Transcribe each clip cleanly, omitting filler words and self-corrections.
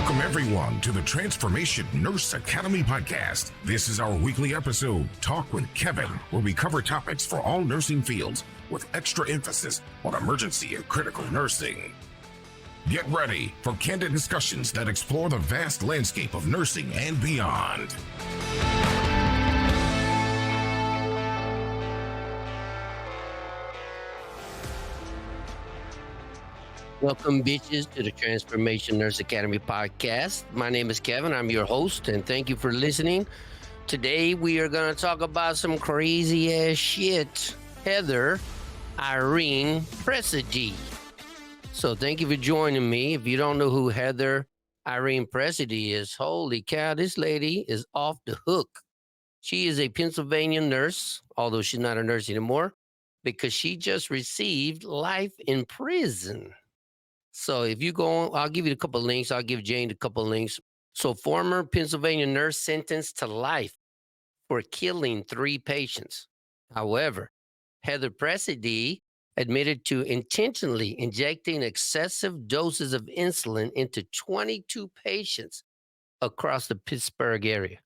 Welcome, everyone, to the Transformation Nurse Academy podcast. This is our weekly episode, Talk with Kevin, where we cover topics for all nursing fields with extra emphasis on emergency and critical nursing. Get ready for candid discussions that explore the vast landscape of nursing and beyond. Welcome, bitches, to the Transformation Nurse Academy podcast. My name is Kevin. I'm your host, and thank you for listening. Today, we are going to talk about some crazy-ass shit. Heather Pressdee. So thank you for joining me. If you don't know who Heather Pressdee is, holy cow, this lady is off the hook. She is a Pennsylvania nurse, although she's not a nurse anymore, because she just received life in prison. So if you go on, I'll give you a couple of links. I'll give Jane a couple of links. So former Pennsylvania nurse sentenced to life for killing 3 patients. However, Heather Pressdee admitted to intentionally injecting excessive doses of insulin into 22 patients across the Pittsburgh area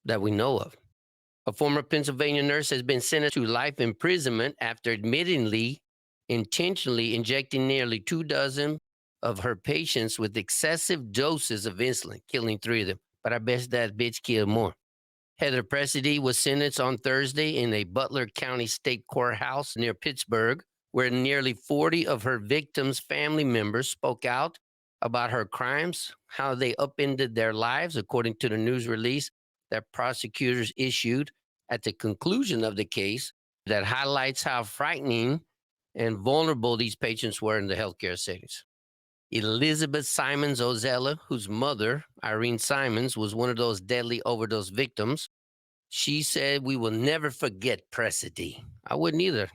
that we know of. A former Pennsylvania nurse has been sentenced to life imprisonment after admittingly intentionally injecting nearly 2 dozen of her patients with excessive doses of insulin, killing 3 of them. But I bet that bitch killed more. Heather Pressdee was sentenced on Thursday in a Butler County State Courthouse near Pittsburgh, where nearly 40 of her victims' family members spoke out about her crimes, how they upended their lives, according to the news release that prosecutors issued at the conclusion of the case that highlights how frightening and vulnerable these patients were in the healthcare settings. Elizabeth Simons Ozella, whose mother, Irene Simons, was one of those deadly overdose victims, she said, "We will never forget Presedy." I wouldn't either.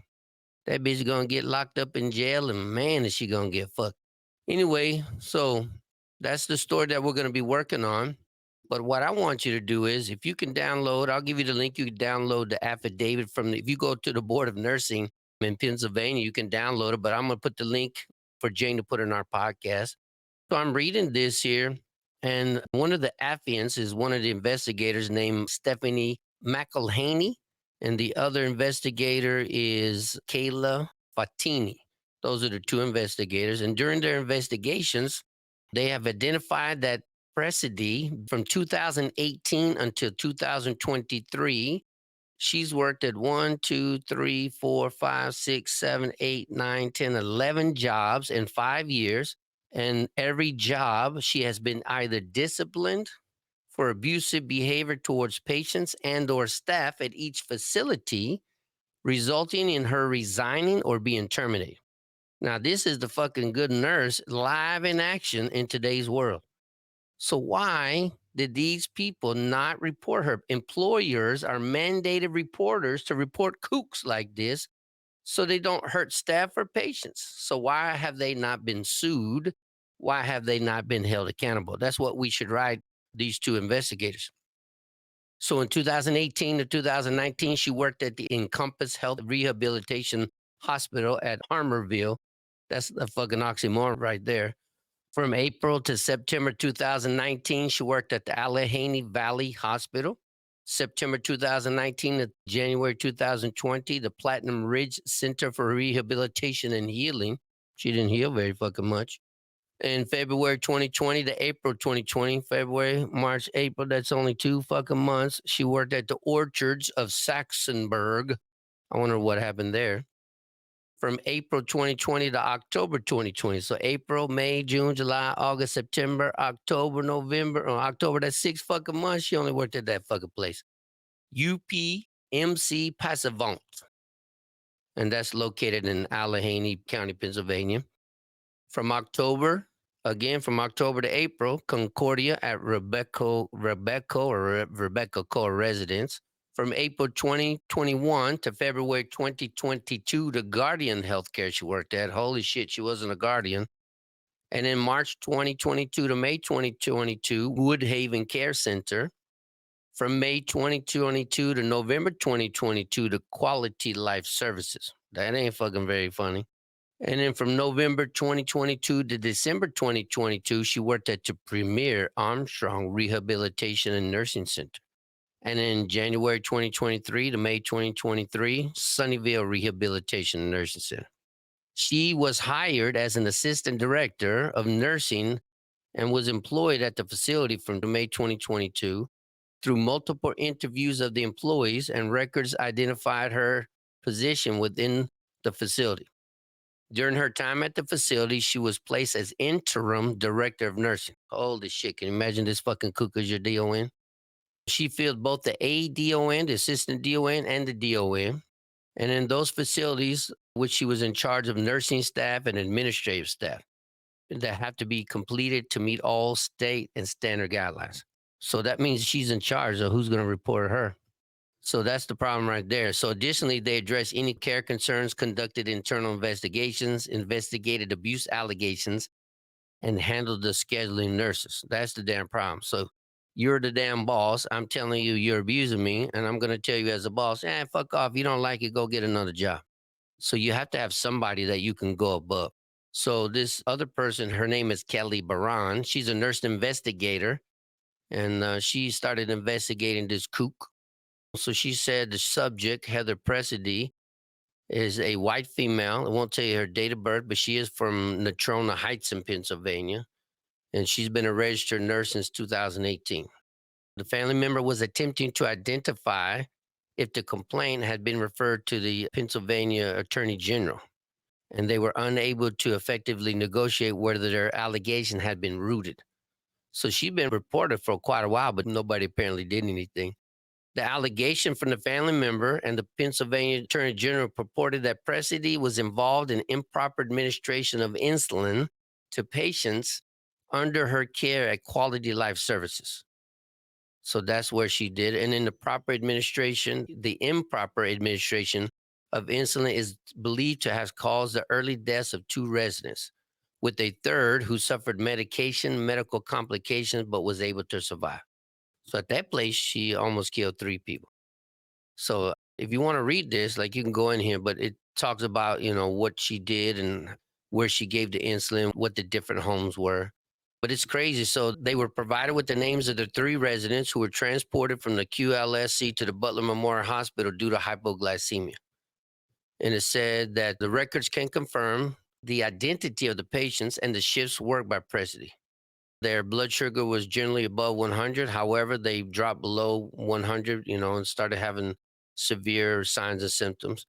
That bitch is going to get locked up in jail, and man, is she going to get fucked. Anyway, so that's the story that we're going to be working on. But what I want you to do is, if you can download, I'll give you the link, you can download the affidavit if you go to the Board of Nursing in Pennsylvania, you can download it, but I'm going to put the link for Jane to put in our podcast. So I'm reading this here, and one of the affiants is one of the investigators named Stephanie McElhaney, and the other investigator is Kayla Fatini. Those are the 2 investigators, and during their investigations, they have identified that Presedy, from 2018 until 2023, she's worked at 1, 2, 3, 4, 5, 6, 7, 8, 9, 10, 11 jobs in 5 years. And every job, she has been either disciplined for abusive behavior towards patients and or staff at each facility, resulting in her resigning or being terminated. Now, this is the fucking good nurse live in action in today's world. So why did these people not report her? Employers are mandated reporters to report kooks like this so they don't hurt staff or patients. So why have they not been sued? Why have they not been held accountable? That's what we should write these 2 investigators. So in 2018 to 2019, she worked at the Encompass Health Rehabilitation Hospital at Harmerville. That's a fucking oxymoron right there. From April to September 2019, she worked at the Allegheny Valley Hospital. September 2019 to January 2020, the Platinum Ridge Center for Rehabilitation and Healing. She didn't heal very fucking much. In February 2020 to April 2020, February, March, April, that's only 2 fucking months. She worked at the Orchards of Saxonburg. I wonder what happened there. From April 2020 to October 2020. So April, May, June, July, August, September, October, November, or October, that's 6 fucking months. She only worked at that fucking place. UPMC Passavant. And that's located in Allegheny County, Pennsylvania. From October to April, Concordia at Rebecca Core Residence. From April 2021 to February 2022, the Guardian Healthcare she worked at. Holy shit, she wasn't a Guardian. And in March 2022 to May 2022, Woodhaven Care Center. From May 2022 to November 2022, the Quality Life Services. That ain't fucking very funny. And then from November 2022 to December 2022, she worked at the Premier Armstrong Rehabilitation and Nursing Center. And in January 2023 to May 2023, Sunnyvale Rehabilitation and Nursing Center. She was hired as an assistant director of nursing and was employed at the facility from May 2022. Through multiple interviews of the employees and records identified her position within the facility. During her time at the facility, she was placed as interim director of nursing. Holy shit, can you imagine this fucking cook as your DON? She filled both the ADON, the assistant DON, and the DON. And in those facilities, which she was in charge of nursing staff and administrative staff that have to be completed to meet all state and standard guidelines. So that means she's in charge of who's going to report her. So that's the problem right there. So additionally, they addressed any care concerns, conducted internal investigations, investigated abuse allegations, and handled the scheduling nurses. That's the damn problem. So you're the damn boss. I'm telling you, you're abusing me. And I'm going to tell you as a boss, fuck off. You don't like it, go get another job. So you have to have somebody that you can go above. So this other person, her name is Kelly Baran. She's a nurse investigator. And she started investigating this kook. So she said the subject, Heather Pressdee, is a white female. I won't tell you her date of birth, but she is from Natrona Heights in Pennsylvania. And she's been a registered nurse since 2018. The family member was attempting to identify if the complaint had been referred to the Pennsylvania Attorney General. And they were unable to effectively negotiate whether their allegation had been rooted. So she'd been reported for quite a while, but nobody apparently did anything. The allegation from the family member and the Pennsylvania Attorney General purported that Presedy was involved in improper administration of insulin to patients under her care at Quality Life Services. So that's where she did. And in the improper administration of insulin is believed to have caused the early deaths of 2 residents, with a third who suffered medical complications, but was able to survive. So at that place, she almost killed 3 people. So if you want to read this, like you can go in here, but it talks about, what she did and where she gave the insulin, what the different homes were. But it's crazy. So they were provided with the names of the 3 residents who were transported from the QLSC to the Butler Memorial Hospital due to hypoglycemia. And it said that the records can confirm the identity of the patients and the shifts worked by Presedy. Their blood sugar was generally above 100. However, they dropped below 100, and started having severe signs and symptoms.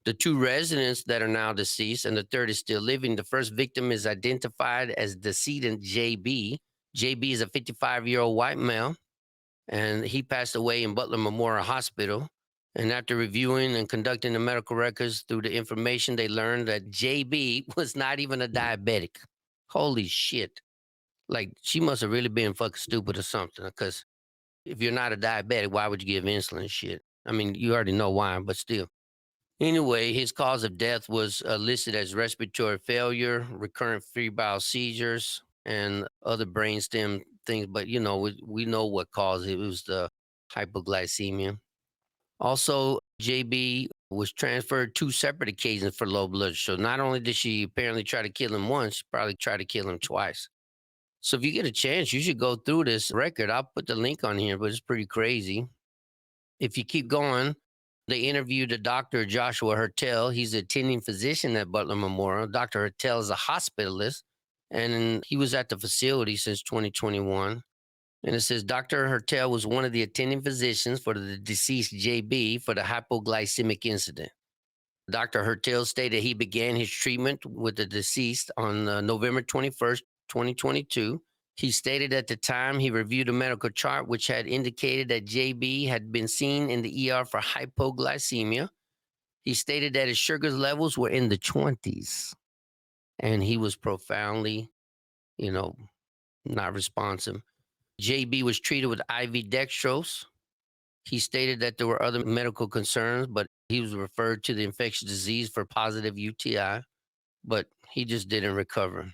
The 2 residents that are now deceased and the third is still living. The first victim is identified as decedent JB. JB is a 55-year-old white male, and he passed away in Butler Memorial Hospital. And after reviewing and conducting the medical records through the information, they learned that JB was not even a diabetic. Holy shit. Like, she must have really been fucking stupid or something, because if you're not a diabetic, why would you give insulin shit? I mean, you already know why, but still. Anyway, his cause of death was listed as respiratory failure, recurrent febrile seizures, and other brainstem things. But, we know what caused it. It was the hypoglycemia. Also, JB was transferred 2 separate occasions for low blood sugar. So not only did she apparently try to kill him once, she probably tried to kill him twice. So if you get a chance, you should go through this record. I'll put the link on here, but it's pretty crazy. If you keep going, they interviewed a Dr. Joshua Hertel. He's an attending physician at Butler Memorial. Dr. Hertel is a hospitalist, and he was at the facility since 2021. And it says Dr. Hertel was one of the attending physicians for the deceased JB for the hypoglycemic incident. Dr. Hertel stated he began his treatment with the deceased on November 21st, 2022. He stated at the time he reviewed a medical chart which had indicated that JB had been seen in the ER for hypoglycemia. He stated that his sugar levels were in the 20s, and he was profoundly, not responsive. JB was treated with IV dextrose. He stated that there were other medical concerns, but he was referred to the infectious disease for positive UTI, but he just didn't recover.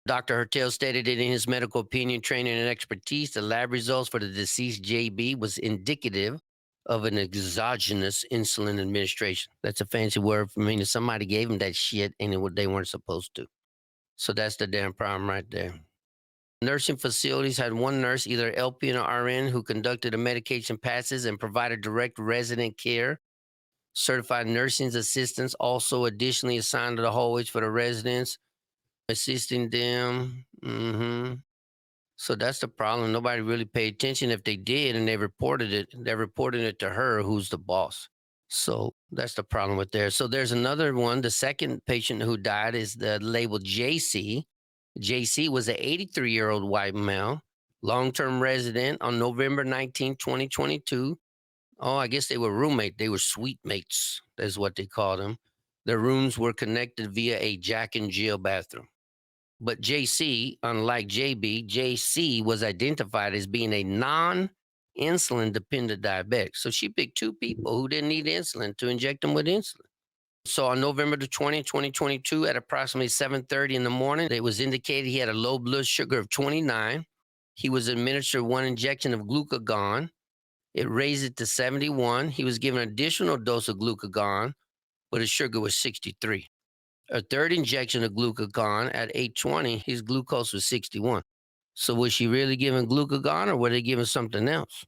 Dr. Hertel stated that in his medical opinion, training, and expertise, the lab results for the deceased JB was indicative of an exogenous insulin administration. That's a fancy word for meaning somebody gave them that shit and they weren't supposed to. So that's the damn problem right there. Nursing facilities had one nurse, either LPN or RN, who conducted the medication passes and provided direct resident care. Certified nursing assistants also additionally assigned to the hallways for the residents, assisting them. So that's the problem. Nobody really paid attention. If they did and they reported it, they're reporting it to her, who's the boss. So that's the problem with there. So there's another one. The second patient who died is the labeled JC. JC was an 83-year-old white male, long-term resident on November 19, 2022. Oh, I guess they were roommate. They were suite mates. That's what they called them. Their rooms were connected via a Jack and Jill bathroom. But JC, unlike JB, JC was identified as being a non-insulin dependent diabetic. So she picked two people who didn't need insulin to inject them with insulin. So on November the 20th, 2022, at approximately 7:30 in the morning, it was indicated he had a low blood sugar of 29. He was administered one injection of glucagon. It raised it to 71. He was given an additional dose of glucagon, but his sugar was 63. A third injection of glucagon at 8:20, his glucose was 61. So was she really giving glucagon or were they giving something else?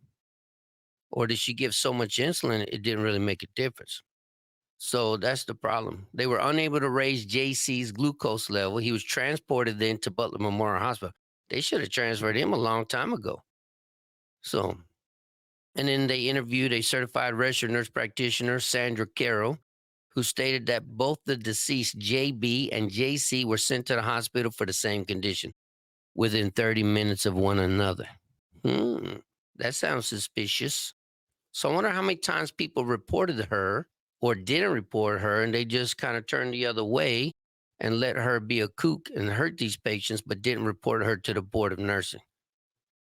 Or did she give so much insulin it didn't really make a difference? So that's the problem. They were unable to raise JC's glucose level. He was transported then to Butler Memorial Hospital. They should have transferred him a long time ago. So, and then they interviewed a certified registered nurse practitioner, Sandra Carroll, who stated that both the deceased JB and JC were sent to the hospital for the same condition within 30 minutes of one another. That sounds suspicious. So I wonder how many times people reported her or didn't report her and they just kind of turned the other way and let her be a kook and hurt these patients, but didn't report her to the Board of Nursing.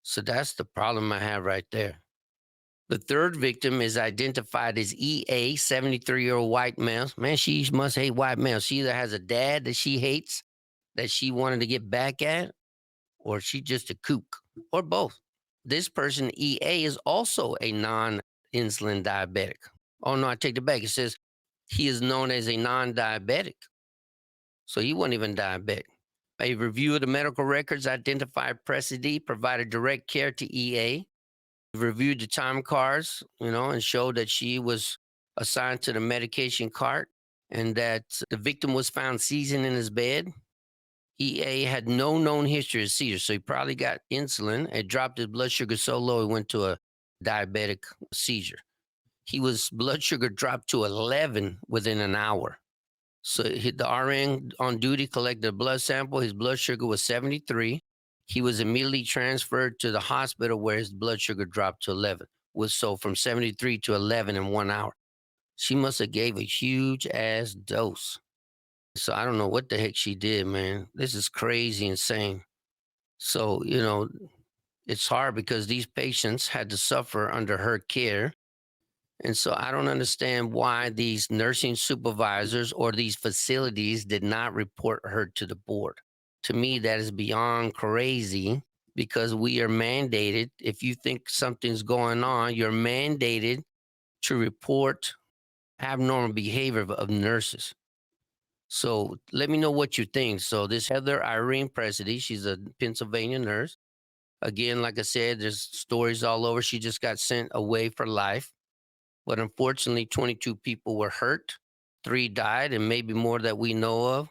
So that's the problem I have right there. The third victim is identified as EA, 73-year-old white male. Man, she must hate white males. She either has a dad that she hates, that she wanted to get back at, or she's just a kook, or both. This person, EA, is also a non-insulin diabetic. Oh, no, I take it back. It says he is known as a non-diabetic. So he wasn't even diabetic. A review of the medical records identified Presedy, provided direct care to EA, reviewed the time cards, and showed that she was assigned to the medication cart and that the victim was found seizing in his bed. EA had no known history of seizures, so he probably got insulin. It dropped his blood sugar so low he went to a diabetic seizure. His blood sugar dropped to 11 within an hour. So the RN on duty collected a blood sample. His blood sugar was 73. He was immediately transferred to the hospital where his blood sugar dropped to 11. So from 73 to 11 in 1 hour. She must have gave a huge ass dose. So I don't know what the heck she did, man. This is crazy insane. So, it's hard because these patients had to suffer under her care. And so I don't understand why these nursing supervisors or these facilities did not report her to the board. To me, that is beyond crazy because we are mandated. If you think something's going on, you're mandated to report abnormal behavior of nurses. So let me know what you think. So this Heather Pressdee, she's a Pennsylvania nurse. Again, like I said, there's stories all over. She just got sent away for life. But unfortunately, 22 people were hurt. 3 died, and maybe more that we know of.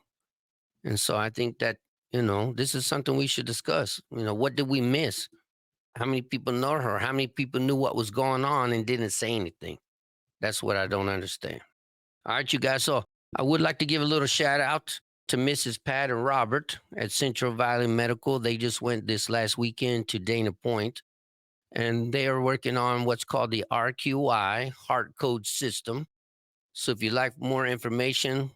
And so I think that, this is something we should discuss. What did we miss? How many people know her? How many people knew what was going on and didn't say anything? That's what I don't understand. All right, you guys. So I would like to give a little shout out to Mrs. Pat and Robert at Central Valley Medical. They just went this last weekend to Dana Point, and they are working on what's called the RQI, Heart Code System. So if you'd like more information,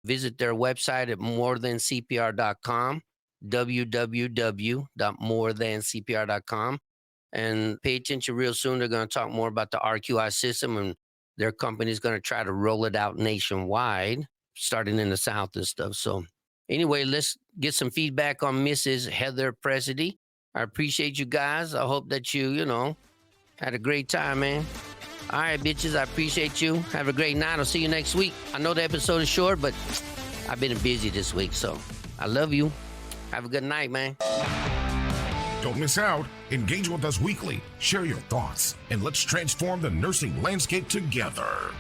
visit their website at morethancpr.com, www.morethancpr.com, and pay attention real soon. They're going to talk more about the RQI system, and their company is going to try to roll it out nationwide, starting in the South and stuff. So anyway, let's get some feedback on Mrs. Heather Pressdee. I appreciate you guys. I hope that you, had a great time, man. All right, bitches, I appreciate you. Have a great night. I'll see you next week. I know the episode is short, but I've been busy this week, so I love you. Have a good night, man. Don't miss out. Engage with us weekly, share your thoughts, and let's transform the nursing landscape together.